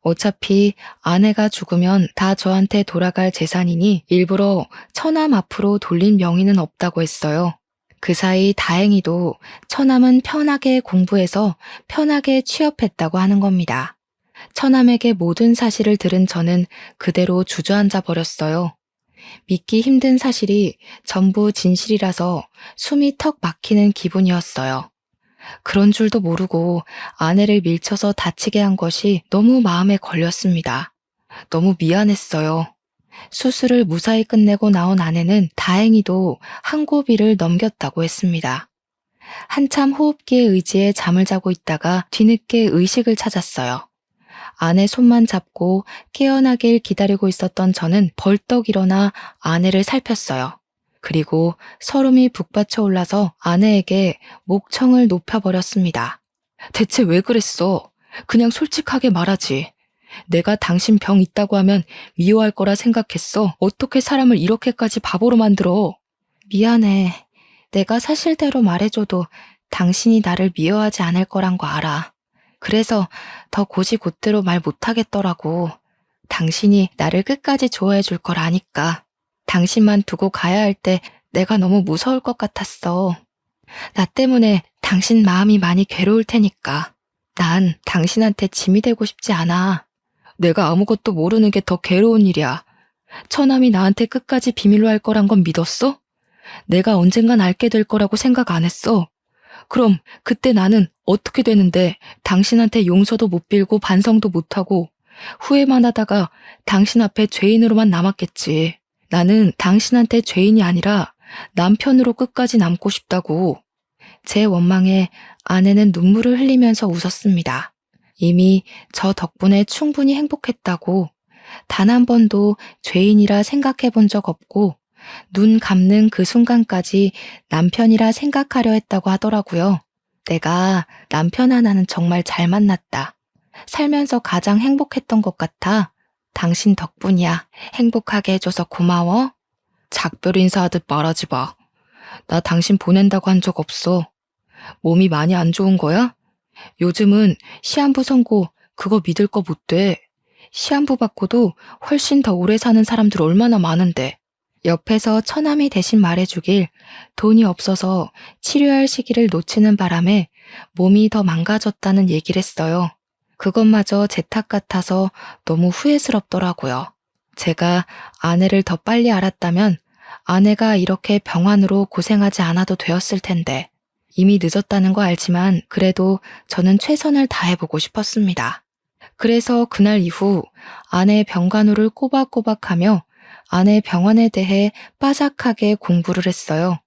어차피 아내가 죽으면 다 저한테 돌아갈 재산이니 일부러 처남 앞으로 돌린 명의는 없다고 했어요. 그 사이 다행히도 처남은 편하게 공부해서 편하게 취업했다고 하는 겁니다. 처남에게 모든 사실을 들은 저는 그대로 주저앉아 버렸어요. 믿기 힘든 사실이 전부 진실이라서 숨이 턱 막히는 기분이었어요. 그런 줄도 모르고 아내를 밀쳐서 다치게 한 것이 너무 마음에 걸렸습니다. 너무 미안했어요. 수술을 무사히 끝내고 나온 아내는 다행히도 한 고비를 넘겼다고 했습니다. 한참 호흡기에 의지해 잠을 자고 있다가 뒤늦게 의식을 찾았어요. 아내 손만 잡고 깨어나길 기다리고 있었던 저는 벌떡 일어나 아내를 살폈어요. 그리고 서름이 북받쳐 올라서 아내에게 목청을 높여버렸습니다. 대체 왜 그랬어? 그냥 솔직하게 말하지. 내가 당신 병 있다고 하면 미워할 거라 생각했어. 어떻게 사람을 이렇게까지 바보로 만들어? 미안해. 내가 사실대로 말해줘도 당신이 나를 미워하지 않을 거란 거 알아. 그래서 더 고지곳대로 말 못하겠더라고. 당신이 나를 끝까지 좋아해 줄 걸 아니까. 당신만 두고 가야 할 때 내가 너무 무서울 것 같았어. 나 때문에 당신 마음이 많이 괴로울 테니까. 난 당신한테 짐이 되고 싶지 않아. 내가 아무것도 모르는 게 더 괴로운 일이야. 처남이 나한테 끝까지 비밀로 할 거란 건 믿었어? 내가 언젠간 알게 될 거라고 생각 안 했어. 그럼 그때 나는 어떻게 되는데 당신한테 용서도 못 빌고 반성도 못 하고 후회만 하다가 당신 앞에 죄인으로만 남았겠지. 나는 당신한테 죄인이 아니라 남편으로 끝까지 남고 싶다고. 제 원망에 아내는 눈물을 흘리면서 웃었습니다. 이미 저 덕분에 충분히 행복했다고, 단 한 번도 죄인이라 생각해 본 적 없고 눈 감는 그 순간까지 남편이라 생각하려 했다고 하더라고요. 내가 남편 하나는 정말 잘 만났다. 살면서 가장 행복했던 것 같아. 당신 덕분이야. 행복하게 해줘서 고마워. 작별 인사하듯 말하지 마. 나 당신 보낸다고 한 적 없어. 몸이 많이 안 좋은 거야? 요즘은 시한부 선고 그거 믿을 거 못 돼. 시한부 받고도 훨씬 더 오래 사는 사람들 얼마나 많은데. 옆에서 처남이 대신 말해주길 돈이 없어서 치료할 시기를 놓치는 바람에 몸이 더 망가졌다는 얘기를 했어요. 그것마저 제 탓 같아서 너무 후회스럽더라고요. 제가 아내를 더 빨리 알았다면 아내가 이렇게 병환으로 고생하지 않아도 되었을 텐데. 이미 늦었다는 거 알지만 그래도 저는 최선을 다해보고 싶었습니다. 그래서 그날 이후 아내의 병간호를 꼬박꼬박하며 아내의 병환에 대해 빠삭하게 공부를 했어요.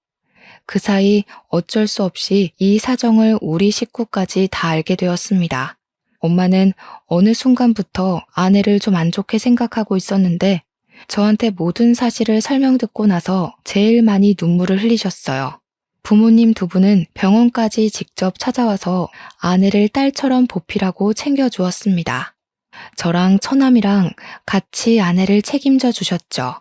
그 사이 어쩔 수 없이 이 사정을 우리 식구까지 다 알게 되었습니다. 엄마는 어느 순간부터 아내를 좀 안 좋게 생각하고 있었는데 저한테 모든 사실을 설명 듣고 나서 제일 많이 눈물을 흘리셨어요. 부모님 두 분은 병원까지 직접 찾아와서 아내를 딸처럼 보필하고 챙겨주었습니다. 저랑 처남이랑 같이 아내를 책임져 주셨죠.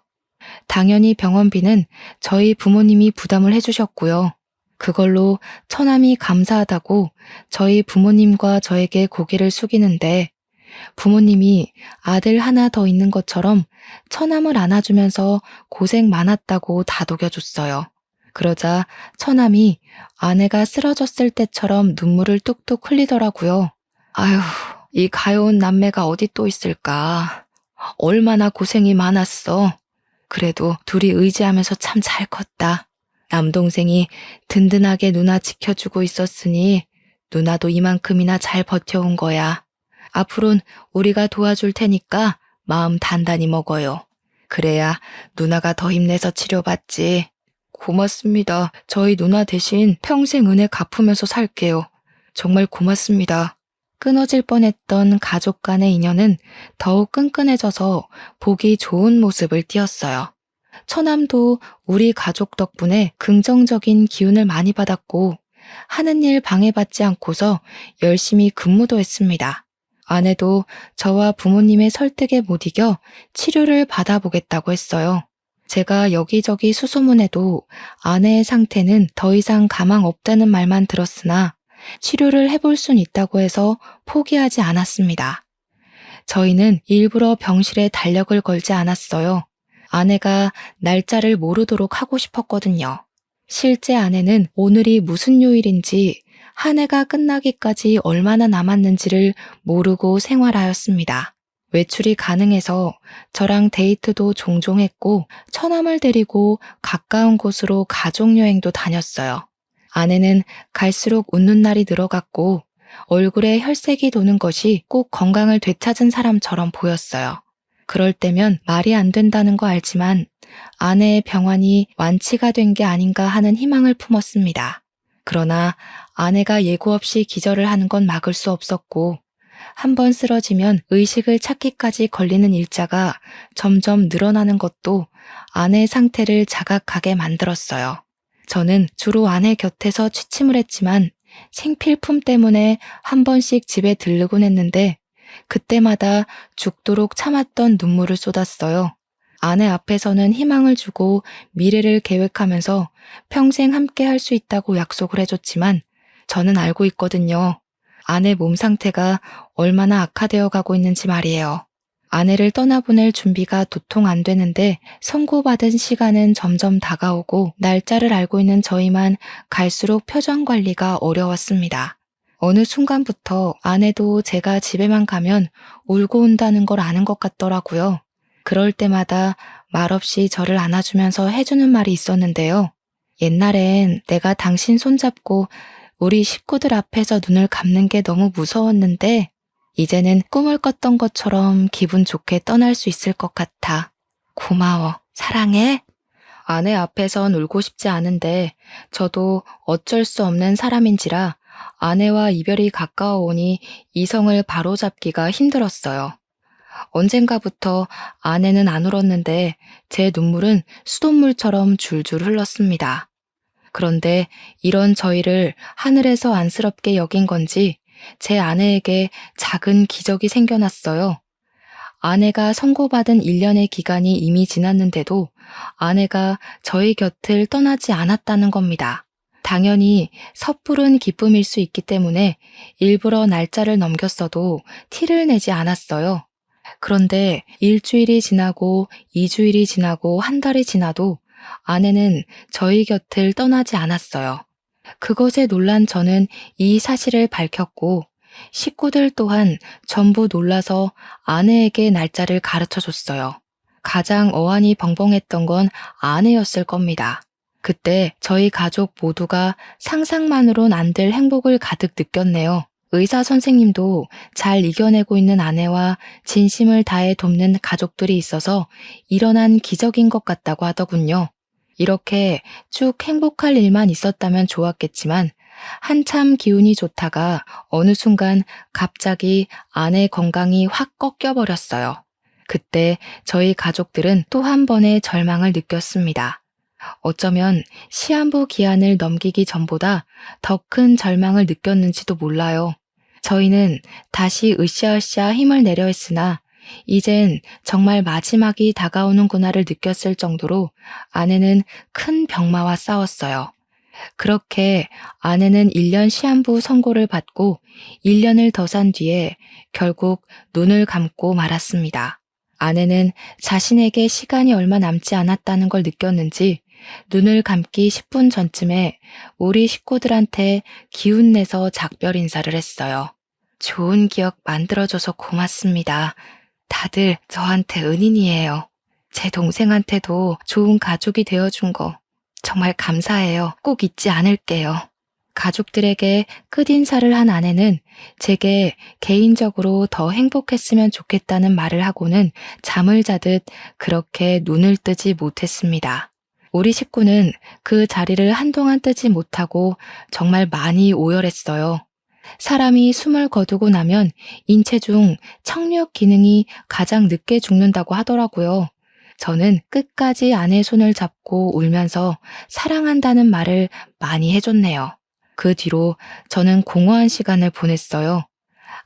당연히 병원비는 저희 부모님이 부담을 해주셨고요. 그걸로 처남이 감사하다고 저희 부모님과 저에게 고개를 숙이는데 부모님이 아들 하나 더 있는 것처럼 처남을 안아주면서 고생 많았다고 다독여줬어요. 그러자 처남이 아내가 쓰러졌을 때처럼 눈물을 뚝뚝 흘리더라고요. 아휴, 이 가여운 남매가 어디 또 있을까. 얼마나 고생이 많았어. 그래도 둘이 의지하면서 참 잘 컸다. 남동생이 든든하게 누나 지켜주고 있었으니 누나도 이만큼이나 잘 버텨온 거야. 앞으론 우리가 도와줄 테니까 마음 단단히 먹어요. 그래야 누나가 더 힘내서 치료받지. 고맙습니다. 저희 누나 대신 평생 은혜 갚으면서 살게요. 정말 고맙습니다. 끊어질 뻔했던 가족 간의 인연은 더욱 끈끈해져서 보기 좋은 모습을 띄었어요. 처남도 우리 가족 덕분에 긍정적인 기운을 많이 받았고 하는 일 방해받지 않고서 열심히 근무도 했습니다. 아내도 저와 부모님의 설득에 못 이겨 치료를 받아보겠다고 했어요. 제가 여기저기 수소문해도 아내의 상태는 더 이상 가망 없다는 말만 들었으나 치료를 해볼 순 있다고 해서 포기하지 않았습니다. 저희는 일부러 병실에 달력을 걸지 않았어요. 아내가 날짜를 모르도록 하고 싶었거든요. 실제 아내는 오늘이 무슨 요일인지 한 해가 끝나기까지 얼마나 남았는지를 모르고 생활하였습니다. 외출이 가능해서 저랑 데이트도 종종 했고 처남을 데리고 가까운 곳으로 가족여행도 다녔어요. 아내는 갈수록 웃는 날이 늘어갔고 얼굴에 혈색이 도는 것이 꼭 건강을 되찾은 사람처럼 보였어요. 그럴 때면 말이 안 된다는 거 알지만 아내의 병환이 완치가 된 게 아닌가 하는 희망을 품었습니다. 그러나 아내가 예고 없이 기절을 하는 건 막을 수 없었고 한 번 쓰러지면 의식을 찾기까지 걸리는 일자가 점점 늘어나는 것도 아내의 상태를 자각하게 만들었어요. 저는 주로 아내 곁에서 취침을 했지만 생필품 때문에 한 번씩 집에 들르곤 했는데 그때마다 죽도록 참았던 눈물을 쏟았어요. 아내 앞에서는 희망을 주고 미래를 계획하면서 평생 함께 할 수 있다고 약속을 해줬지만 저는 알고 있거든요. 아내 몸 상태가 얼마나 악화되어 가고 있는지 말이에요. 아내를 떠나보낼 준비가 도통 안 되는데 선고받은 시간은 점점 다가오고 날짜를 알고 있는 저희만 갈수록 표정 관리가 어려웠습니다. 어느 순간부터 아내도 제가 집에만 가면 울고 온다는 걸 아는 것 같더라고요. 그럴 때마다 말없이 저를 안아주면서 해주는 말이 있었는데요. 옛날엔 내가 당신 손잡고 우리 식구들 앞에서 눈을 감는 게 너무 무서웠는데 이제는 꿈을 꿨던 것처럼 기분 좋게 떠날 수 있을 것 같아. 고마워. 사랑해. 아내 앞에선 울고 싶지 않은데 저도 어쩔 수 없는 사람인지라 아내와 이별이 가까워오니 이성을 바로잡기가 힘들었어요. 언젠가부터 아내는 안 울었는데 제 눈물은 수돗물처럼 줄줄 흘렀습니다. 그런데 이런 저희를 하늘에서 안쓰럽게 여긴 건지 제 아내에게 작은 기적이 생겨났어요. 아내가 선고받은 1년의 기간이 이미 지났는데도 아내가 저희 곁을 떠나지 않았다는 겁니다. 당연히 섣부른 기쁨일 수 있기 때문에 일부러 날짜를 넘겼어도 티를 내지 않았어요. 그런데 일주일이 지나고 2주일이 지나고 한 달이 지나도 아내는 저희 곁을 떠나지 않았어요. 그것에 놀란 저는 이 사실을 밝혔고 식구들 또한 전부 놀라서 아내에게 날짜를 가르쳐 줬어요. 가장 어안이 벙벙했던 건 아내였을 겁니다. 그때 저희 가족 모두가 상상만으론 안 될 행복을 가득 느꼈네요. 의사 선생님도 잘 이겨내고 있는 아내와 진심을 다해 돕는 가족들이 있어서 일어난 기적인 것 같다고 하더군요. 이렇게 쭉 행복할 일만 있었다면 좋았겠지만 한참 기운이 좋다가 어느 순간 갑자기 아내 건강이 확 꺾여버렸어요. 그때 저희 가족들은 또 한 번의 절망을 느꼈습니다. 어쩌면 시한부 기한을 넘기기 전보다 더 큰 절망을 느꼈는지도 몰라요. 저희는 다시 으쌰으쌰 힘을 내려 했으나 이젠 정말 마지막이 다가오는구나를 느꼈을 정도로 아내는 큰 병마와 싸웠어요. 그렇게 아내는 1년 시한부 선고를 받고 1년을 더 산 뒤에 결국 눈을 감고 말았습니다. 아내는 자신에게 시간이 얼마 남지 않았다는 걸 느꼈는지 눈을 감기 10분 전쯤에 우리 식구들한테 기운내서 작별 인사를 했어요. 좋은 기억 만들어줘서 고맙습니다. 다들 저한테 은인이에요. 제 동생한테도 좋은 가족이 되어준 거 정말 감사해요. 꼭 잊지 않을게요. 가족들에게 끝인사를 한 아내는 제게 개인적으로 더 행복했으면 좋겠다는 말을 하고는 잠을 자듯 그렇게 눈을 뜨지 못했습니다. 우리 식구는 그 자리를 한동안 뜨지 못하고 정말 많이 오열했어요. 사람이 숨을 거두고 나면 인체 중 청력 기능이 가장 늦게 죽는다고 하더라고요. 저는 끝까지 아내의 손을 잡고 울면서 사랑한다는 말을 많이 해줬네요. 그 뒤로 저는 공허한 시간을 보냈어요.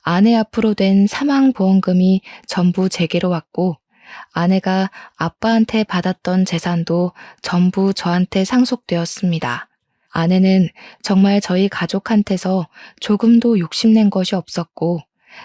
아내 앞으로 된 사망보험금이 전부 제게로 왔고 아내가 아빠한테 받았던 재산도 전부 저한테 상속되었습니다. 아내는 정말 저희 가족한테서 조금도 욕심낸 것이 없었고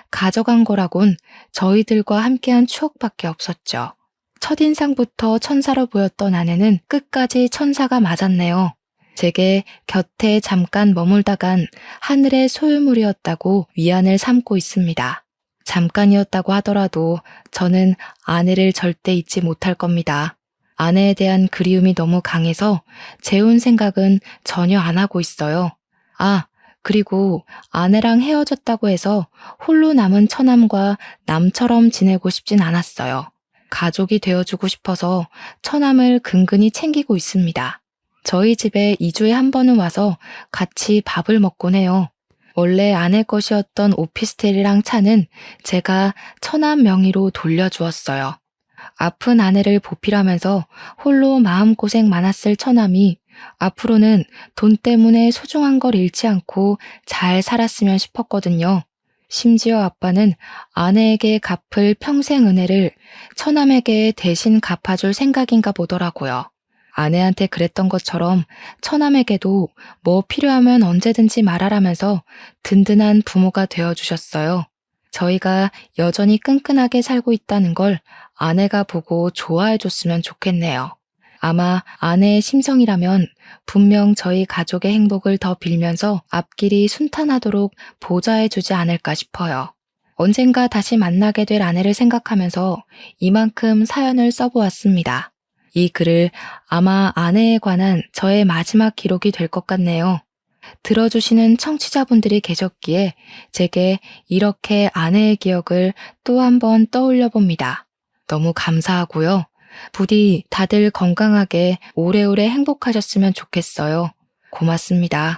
가져간 거라곤 저희들과 함께한 추억밖에 없었죠. 첫인상부터 천사로 보였던 아내는 끝까지 천사가 맞았네요. 제게 곁에 잠깐 머물다간 하늘의 소유물이었다고 위안을 삼고 있습니다. 잠깐이었다고 하더라도 저는 아내를 절대 잊지 못할 겁니다. 아내에 대한 그리움이 너무 강해서 재혼 생각은 전혀 안 하고 있어요. 아, 그리고 아내랑 헤어졌다고 해서 홀로 남은 처남과 남처럼 지내고 싶진 않았어요. 가족이 되어주고 싶어서 처남을 근근히 챙기고 있습니다. 저희 집에 2주에 한 번은 와서 같이 밥을 먹곤 해요. 원래 아내 것이었던 오피스텔이랑 차는 제가 처남 명의로 돌려주었어요. 아픈 아내를 보필하면서 홀로 마음고생 많았을 처남이 앞으로는 돈 때문에 소중한 걸 잃지 않고 잘 살았으면 싶었거든요. 심지어 아빠는 아내에게 갚을 평생 은혜를 처남에게 대신 갚아줄 생각인가 보더라고요. 아내한테 그랬던 것처럼 처남에게도 뭐 필요하면 언제든지 말하라면서 든든한 부모가 되어주셨어요. 저희가 여전히 끈끈하게 살고 있다는 걸 아내가 보고 좋아해줬으면 좋겠네요. 아마 아내의 심성이라면 분명 저희 가족의 행복을 더 빌면서 앞길이 순탄하도록 보좌해주지 않을까 싶어요. 언젠가 다시 만나게 될 아내를 생각하면서 이만큼 사연을 써보았습니다. 이 글을 아마 아내에 관한 저의 마지막 기록이 될 것 같네요. 들어주시는 청취자분들이 계셨기에 제게 이렇게 아내의 기억을 또 한 번 떠올려 봅니다. 너무 감사하고요. 부디 다들 건강하게 오래오래 행복하셨으면 좋겠어요. 고맙습니다.